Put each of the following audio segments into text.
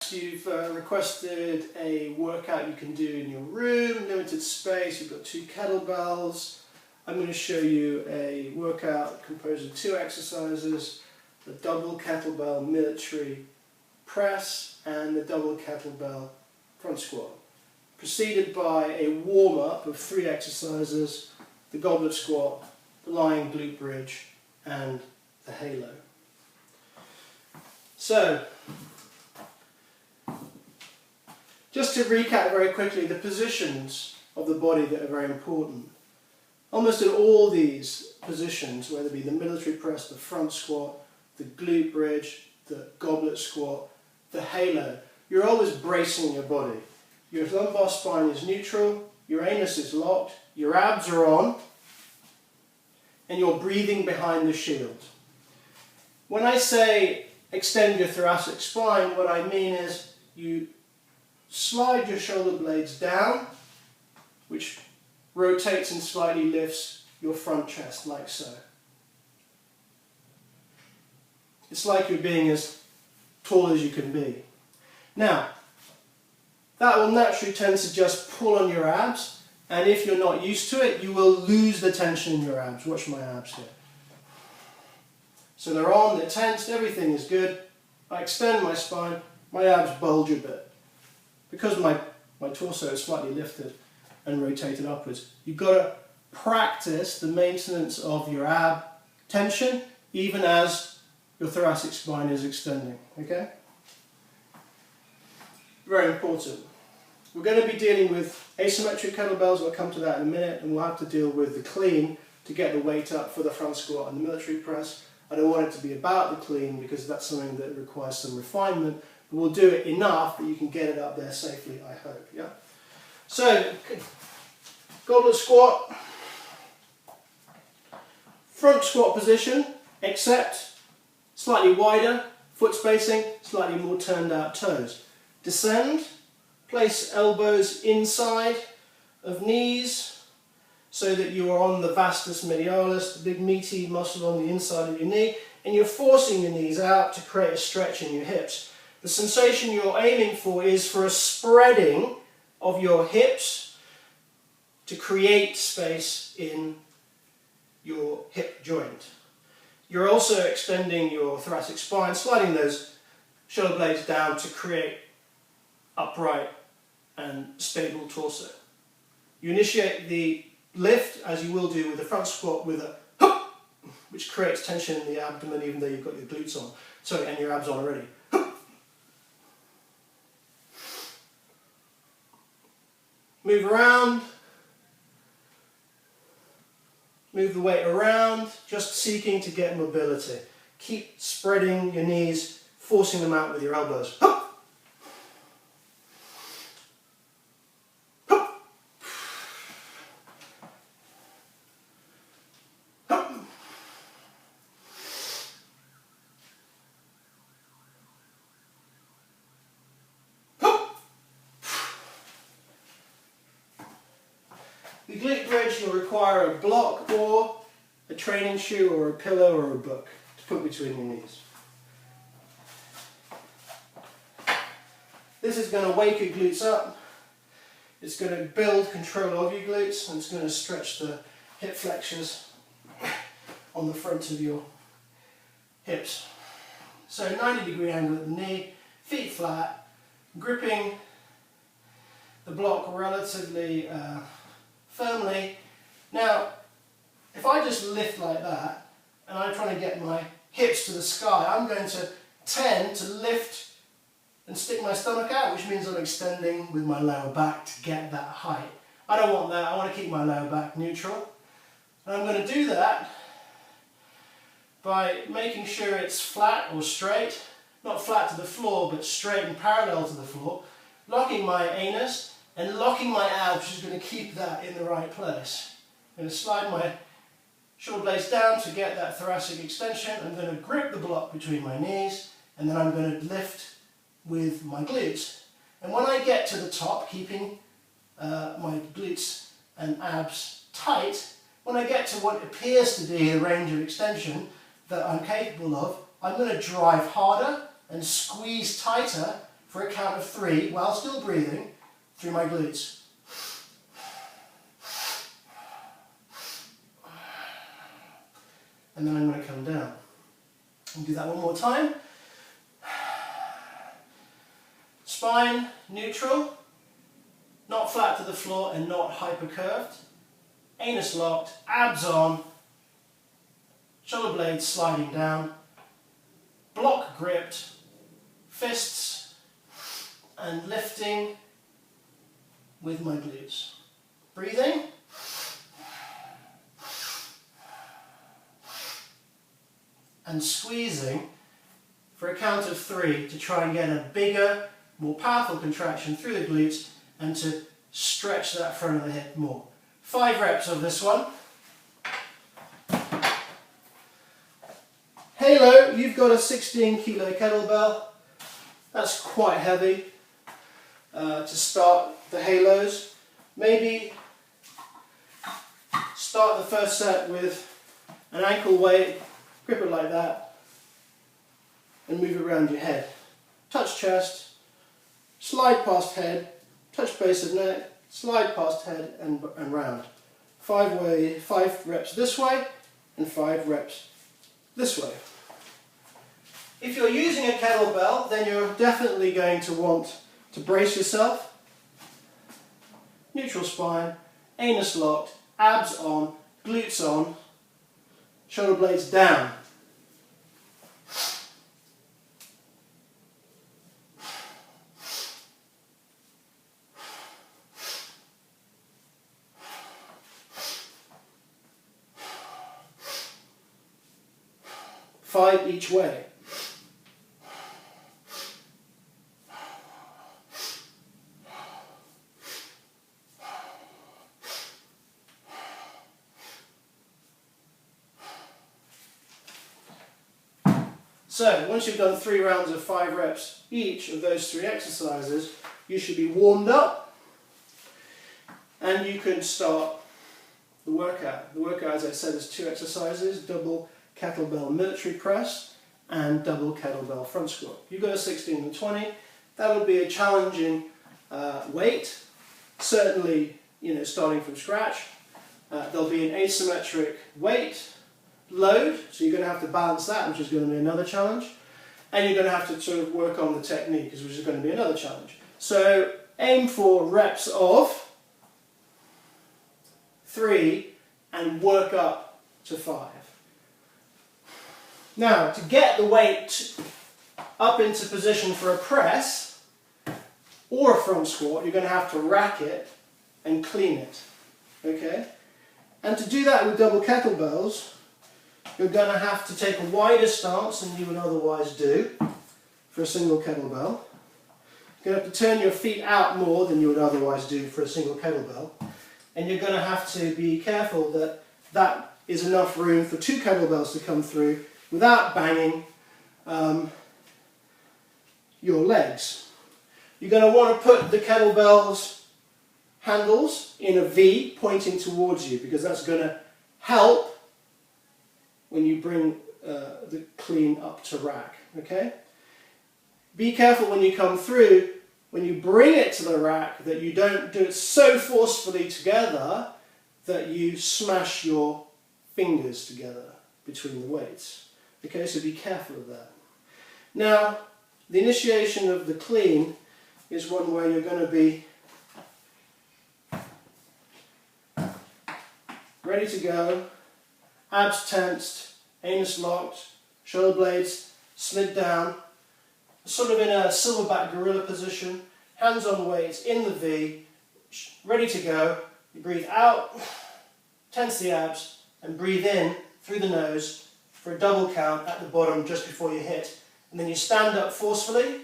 You've requested a workout you can do in your room, limited space, you've got 2 kettlebells. I'm going to show you a workout composed of 2 exercises, the double kettlebell military press and the double kettlebell front squat, preceded by a warm-up of 3 exercises, the goblet squat, the lying glute bridge and the halo. So, just to recap very quickly the positions of the body that are very important. Almost in all these positions, whether it be the military press, the front squat, the glute bridge, the goblet squat, the halo, you're always bracing your body. Your lumbar spine is neutral, your anus is locked, your abs are on, and you're breathing behind the shield. When I say extend your thoracic spine, what I mean is you slide your shoulder blades down, which rotates and slightly lifts your front chest like so. It's like you're being as tall as you can be. Now, that will naturally tend to just pull on your abs, and if you're not used to it, you will lose the tension in your abs. Watch my abs here. So they're on, they're tensed, everything is good. I extend my spine, my abs bulge a bit. Because my torso is slightly lifted and rotated upwards, you've got to practice the maintenance of your ab tension even as your thoracic spine is extending. Okay? Very important. We're going to be dealing with asymmetric kettlebells, I'll come to that in a minute, and we'll have to deal with the clean to get the weight up for the front squat and the military press. I don't want it to be about the clean because that's something that requires some refinement. We'll do it enough that you can get it up there safely, I hope. Yeah. So, goblet squat, front squat position, except slightly wider, foot spacing, slightly more turned out toes. Descend, place elbows inside of knees so that you are on the vastus medialis, the big meaty muscle on the inside of your knee, and you're forcing your knees out to create a stretch in your hips. The sensation you're aiming for is for a spreading of your hips to create space in your hip joint. You're also extending your thoracic spine, sliding those shoulder blades down to create upright and stable torso. You initiate the lift, as you will do with the front squat, with a hook, which creates tension in the abdomen even though you've got your glutes on. Sorry, and your abs on already. Move around, move the weight around, just seeking to get mobility. Keep spreading your knees, forcing them out with your elbows. Hup. Hup. Hup. The glute bridge will require a block or a training shoe or a pillow or a book to put between your knees. This is going to wake your glutes up, it's going to build control of your glutes, and it's going to stretch the hip flexors on the front of your hips. So 90-degree angle at the knee, feet flat, gripping the block relatively firmly. Now, if I just lift like that, and I'm trying to get my hips to the sky, I'm going to tend to lift and stick my stomach out, which means I'm extending with my lower back to get that height. I don't want that, I want to keep my lower back neutral. And I'm going to do that by making sure it's flat or straight, not flat to the floor, but straight and parallel to the floor, locking my anus, and locking my abs, which is going to keep that in the right place. I'm going to slide my shoulder blades down to get that thoracic extension. I'm going to grip the block between my knees, and then I'm going to lift with my glutes. And when I get to the top, keeping my glutes and abs tight, when I get to what appears to be the range of extension that I'm capable of, I'm going to drive harder and squeeze tighter for a count of 3 while still breathing through my glutes. And then I'm going to come down. And do that one more time. Spine neutral, not flat to the floor and not hypercurved. Anus locked, abs on, shoulder blades sliding down, block gripped, fists and lifting with my glutes. Breathing. And squeezing for a count of 3 to try and get a bigger, more powerful contraction through the glutes and to stretch that front of the hip more. 5 reps of this one. Halo, you've got a 16 kilo kettlebell. That's quite heavy to start the halos. Maybe start the first set with an ankle weight, grip it like that, and move it around your head. Touch chest, slide past head, touch base of neck, slide past head and round. 5 reps this way and 5 reps this way. If you're using a kettlebell, then you're definitely going to want to brace yourself. Neutral spine, anus locked, abs on, glutes on, shoulder blades down. Five each way. So, once you've done 3 rounds of 5 reps each of those 3 exercises, you should be warmed up and you can start the workout. The workout, as I said, is 2 exercises, double kettlebell military press and double kettlebell front squat. You go 16 and 20, that will be a challenging weight, certainly starting from scratch. There'll be an asymmetric weight load, so you're going to have to balance that, which is going to be another challenge, and you're going to have to sort of work on the technique, which is going to be another challenge. So aim for reps of 3 and work up to 5. Now, to get the weight up into position for a press or a front squat, you're going to have to rack it and clean it. Okay? And to do that with double kettlebells, you're going to have to take a wider stance than you would otherwise do for a single kettlebell. You're going to have to turn your feet out more than you would otherwise do for a single kettlebell. And you're going to have to be careful that that is enough room for 2 kettlebells to come through without banging your legs. You're going to want to put the kettlebell's handles in a V pointing towards you, because that's going to help when you bring the clean up to rack. Okay? Be careful when you come through, when you bring it to the rack, that you don't do it so forcefully together that you smash your fingers together between the weights. Okay, so be careful of that. Now, the initiation of the clean is one where you're going to be ready to go, abs tensed, anus locked, shoulder blades slid down, sort of in a silverback gorilla position, hands on weights in the V, ready to go. You breathe out, tense the abs, and breathe in through the nose for a double count at the bottom just before you hit. And then you stand up forcefully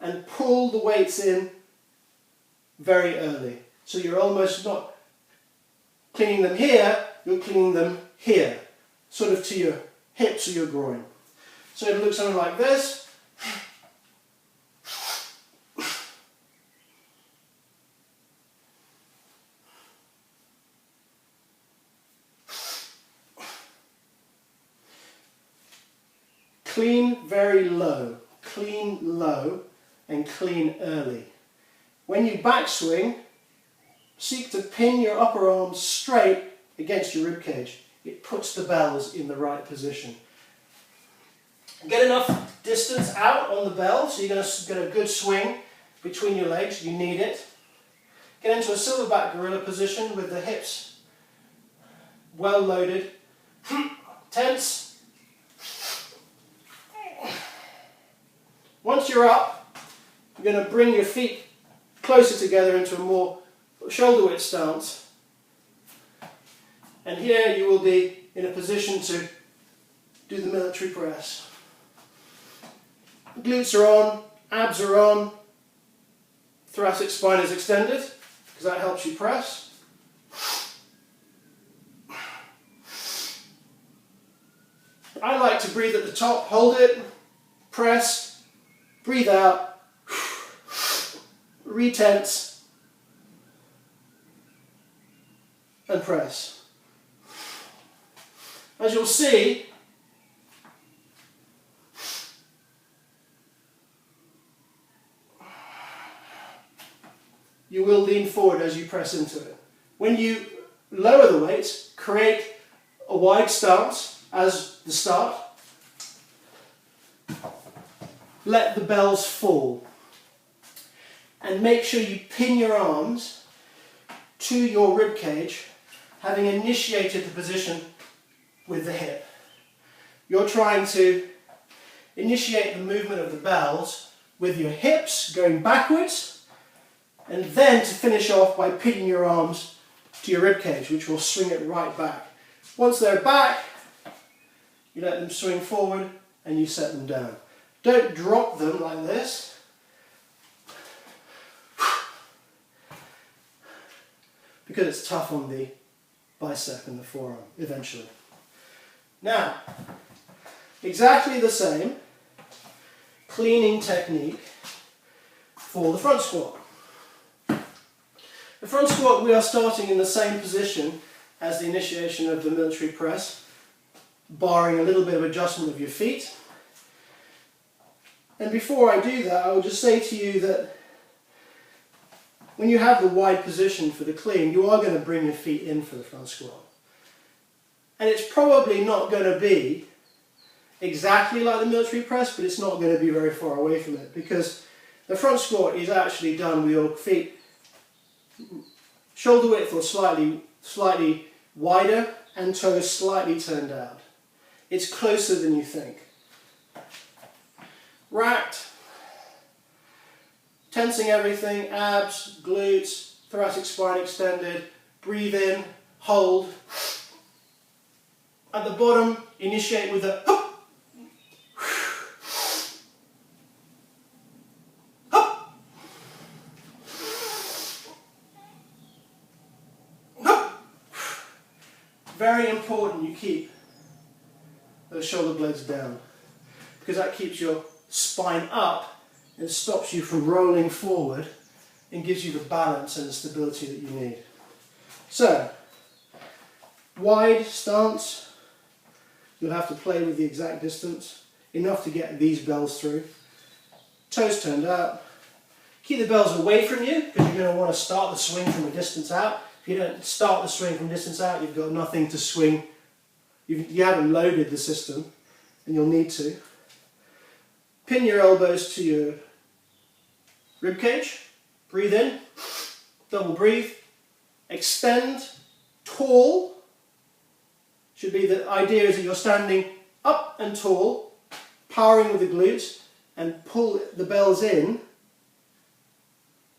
and pull the weights in very early. So you're almost not cleaning them here, you're cleaning them here, sort of to your hips or your groin. So it looks something like this. Clean very low. clean low and clean early. When you backswing, seek to pin your upper arms straight against your rib cage. It puts the bells in the right position. Get enough distance out on the bell so you're going to get a good swing between your legs. You need it. Get into a silverback gorilla position with the hips well loaded. Tense. Once you're up, you're going to bring your feet closer together into a more shoulder width stance. And here you will be in a position to do the military press. Glutes are on, abs are on, thoracic spine is extended because that helps you press. I like to breathe at the top, hold it, press, breathe out, retense, and press. As you'll see, you will lean forward as you press into it. When you lower the weights, create a wide stance as the start. Let the bells fall. And make sure you pin your arms to your rib cage, having initiated the position with the hip. You're trying to initiate the movement of the bells with your hips going backwards, and then to finish off by pinning your arms to your rib cage, which will swing it right back. Once they're back, you let them swing forward and you set them down. Don't drop them like this. Because it's tough on the bicep and the forearm eventually. Now, exactly the same cleaning technique for the front squat. The front squat, we are starting in the same position as the initiation of the military press, barring a little bit of adjustment of your feet. And before I do that, I will just say to you that when you have the wide position for the clean, you are going to bring your feet in for the front squat. And it's probably not going to be exactly like the military press, but it's not going to be very far away from it, because the front squat is actually done with your feet shoulder width or slightly wider and toes slightly turned out. It's closer than you think. Racked, tensing everything, abs, glutes, thoracic spine extended, breathe in, hold. At the bottom, initiate with a hup. Hup. Hup. Very important you keep those shoulder blades down, because that keeps your spine up and stops you from rolling forward and gives you the balance and the stability that you need. So, wide stance. You'll have to play with the exact distance, enough to get these bells through. Toes turned out. Keep the bells away from you, because you're going to want to start the swing from a distance out. If you don't start the swing from distance out, you've got nothing to swing. You haven't loaded the system, and you'll need to. Pin your elbows to your rib cage. Breathe in. Double breathe. Extend. Tall. Should be the idea is that you're standing up and tall, powering with the glutes, and pull the bells in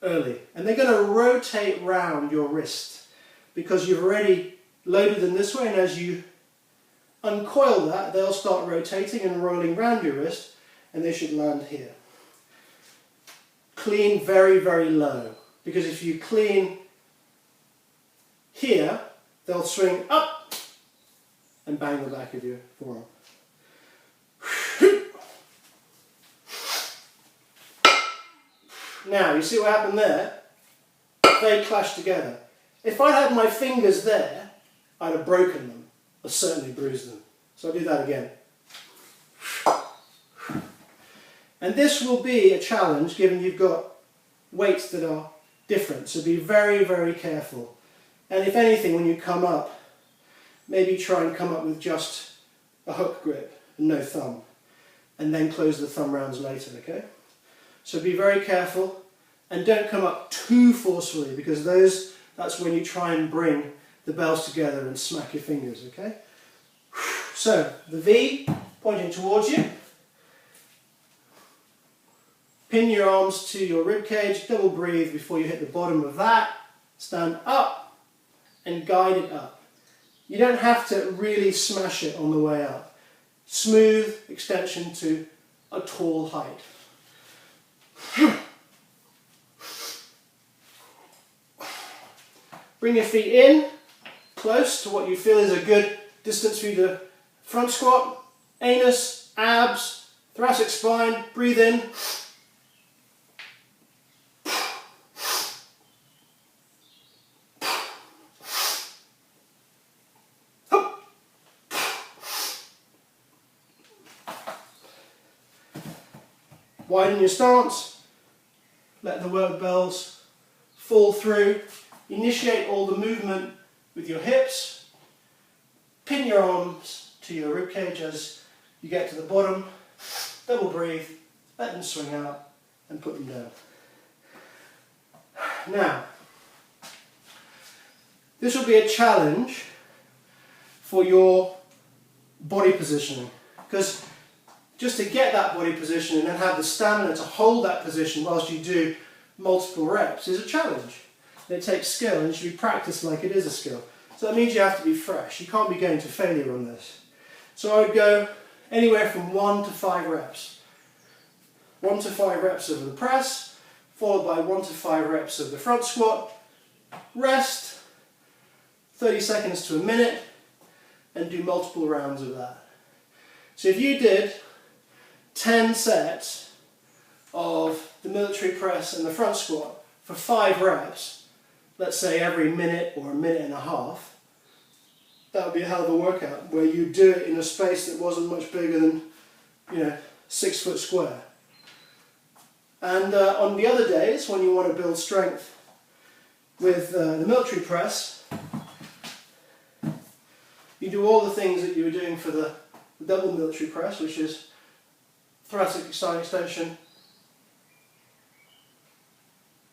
early. And they're going to rotate round your wrist, because you've already loaded them this way, and as you uncoil that, they'll start rotating and rolling round your wrist, and they should land here. Clean very, very low, because if you clean here, they'll swing up and bang the back of your forearm. Now, you see what happened there? They clashed together. If I had my fingers there, I'd have broken them, or certainly bruised them. So I'll do that again. And this will be a challenge given you've got weights that are different, so be very, very careful. And if anything, when you come up, maybe try and come up with just a hook grip and no thumb, and then close the thumb rounds later, okay? So be very careful, and don't come up too forcefully, because that's when you try and bring the bells together and smack your fingers, okay? So, the V pointing towards you. Pin your arms to your rib cage, double breathe before you hit the bottom of that. Stand up and guide it up. You don't have to really smash it on the way up. Smooth extension to a tall height. Bring your feet in, close to what you feel is a good distance for you to front squat. Anus, abs, thoracic spine, breathe in. Widen your stance, let the work bells fall through. Initiate all the movement with your hips. Pin your arms to your ribcage as you get to the bottom. Double breathe, let them swing out and put them down. Now, this will be a challenge for your body positioning, because just to get that body position and then have the stamina to hold that position whilst you do multiple reps is a challenge. And it takes skill, and it should be practiced like it is a skill. So that means you have to be fresh. You can't be going to failure on this. So I would go anywhere from 1 to 5 reps. 1 to 5 reps of the press, followed by 1 to 5 reps of the front squat. Rest, 30 seconds to a minute, and do multiple rounds of that. So if you did 10 sets of the military press and the front squat for 5 reps, let's say every minute or a minute and a half, that would be a hell of a workout, where you do it in a space that wasn't much bigger than, 6 foot square. And on the other days, when you want to build strength with the military press, you do all the things that you were doing for the double military press, which is thoracic side extension,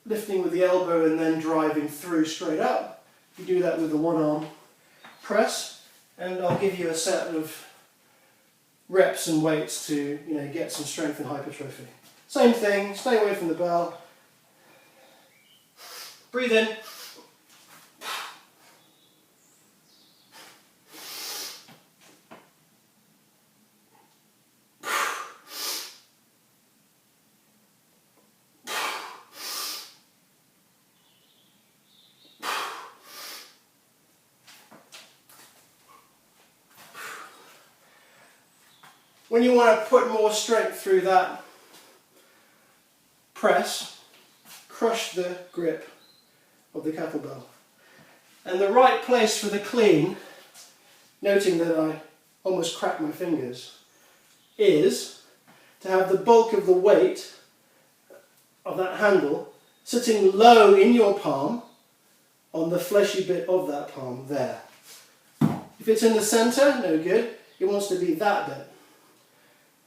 lifting with the elbow and then driving through straight up. You do that with the one arm press, and I'll give you a set of reps and weights to get some strength and hypertrophy. Same thing, stay away from the bell. Breathe in. When you want to put more strength through that press, crush the grip of the kettlebell. And the right place for the clean, noting that I almost cracked my fingers, is to have the bulk of the weight of that handle sitting low in your palm on the fleshy bit of that palm there. If it's in the center, no good. It wants to be that bit.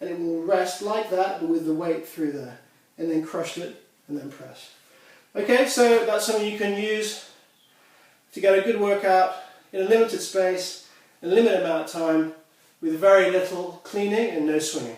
And it will rest like that, but with the weight through there. And then crush it, and then press. Okay, so that's something you can use to get a good workout in a limited space, in a limited amount of time, with very little cleaning and no swinging.